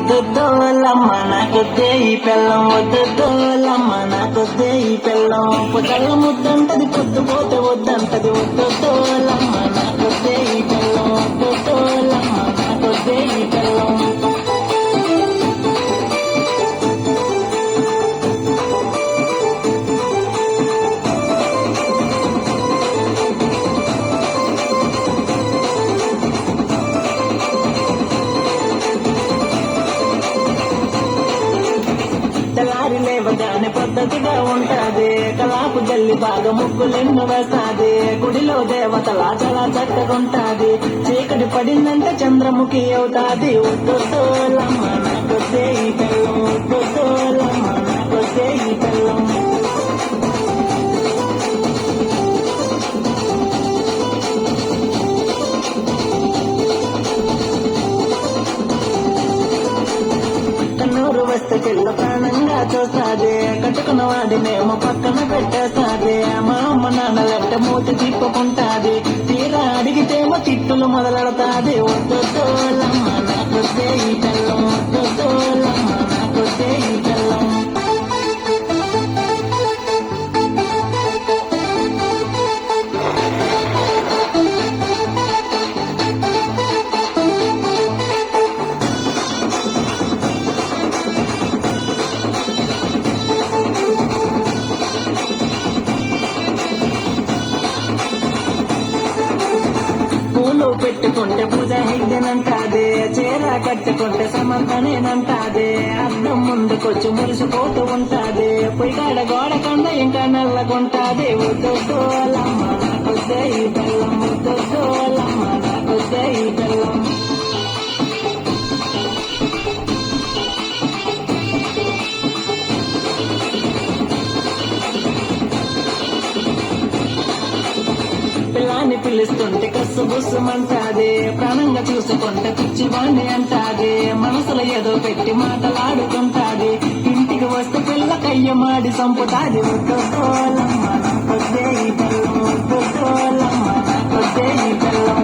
వద్దొద్దోలమ్మ నాకొద్దే ఈ పెళ్ళం వద్దొద్దోలమ్మ నాకొద్దే ఈ పెళ్ళం పొట్టల ముద్దంటది పొద్దుపోతే వద్దంటది వద్దొద్దోలమ్మ నాకొద్దే ఈ పెళ్ళం వద్దొద్దోలమ్మ నాకొద్దే ఈ పెళ్ళం తెల్లారి లేవగానే పద్ధతిగా ఉంటాది కలాపు జల్లి బాగా ముగ్గులెన్ను వేస్తాది గుడిలో దేవతలా చాలా చక్కగుంటాది చీకటి పడిందంటే చంద్రముఖి అవుతాది వద్దొద్దోలమ్మ నాకొద్దే ఈ పెళ్ళం వద్దొద్దోలమ్మ నాకొద్దే ఈ పెళ్ళం కన్నూరు వస్తే పిల్ల ప్రాణంగా చూస్తాది కట్టుకున్న వాడినేమో పక్కన పెట్టేస్తాది మా అమ్మ నాన్న లెట్ట మూతి తిప్పుకుంటాది తీరా అడిగితేమో తిట్టులు మొదలెడతాది వద్దొద్దోలమ్మ నాకొద్దే ఈ పెళ్ళం వద్దొద్దోలమ్మ నాకొద్దే ఈ పెళ్ళం పూలు పెట్టుకుంటే పూజ హెగ్గినంటాదే చీర కట్టుకుంటే సమంతనేనంటాదే అద్దం ముందుకొచ్చి మురిసిపోతూ ఉంటాది పొయ్యికాడ గోడ కొండ ఇంకా నల్లగుంటాది వద్దొద్దోలమ్మ నాకొద్దే ఈ బెల్లం వద్దొద్దోలమ్మ నాకొద్దే ఈ బెల్లం పిల్లాన్ని పిలుస్తుంటే కస్సు బుస్సుమంటాది ప్రాణంగా చూసుకుంటే పిచ్చివాణ్ణి అంటాది మనసులో ఏదో పెట్టి మాటలాడుకుంటాది ఇంటికి వస్తే పిల్ల కయ్యమాడి సంపుతాది వద్దొద్దోలమ్మ నాకొద్దే ఈ బెల్లం వద్దొద్దోలమ్మ నాకొద్దే ఈ బెల్లం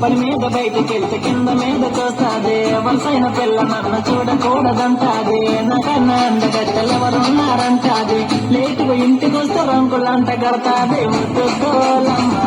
పని మీద బయటికెళ్తే కింద మీద చూస్తాది వలసైన పిల్ల నన్ను చూడకూడదంటాది నాకన్నా అందగట్టెలెవరున్నారంటాది లేటుగా ఇంటికొస్తే రంకులంట కడతాది వద్దొద్దోలమ్మ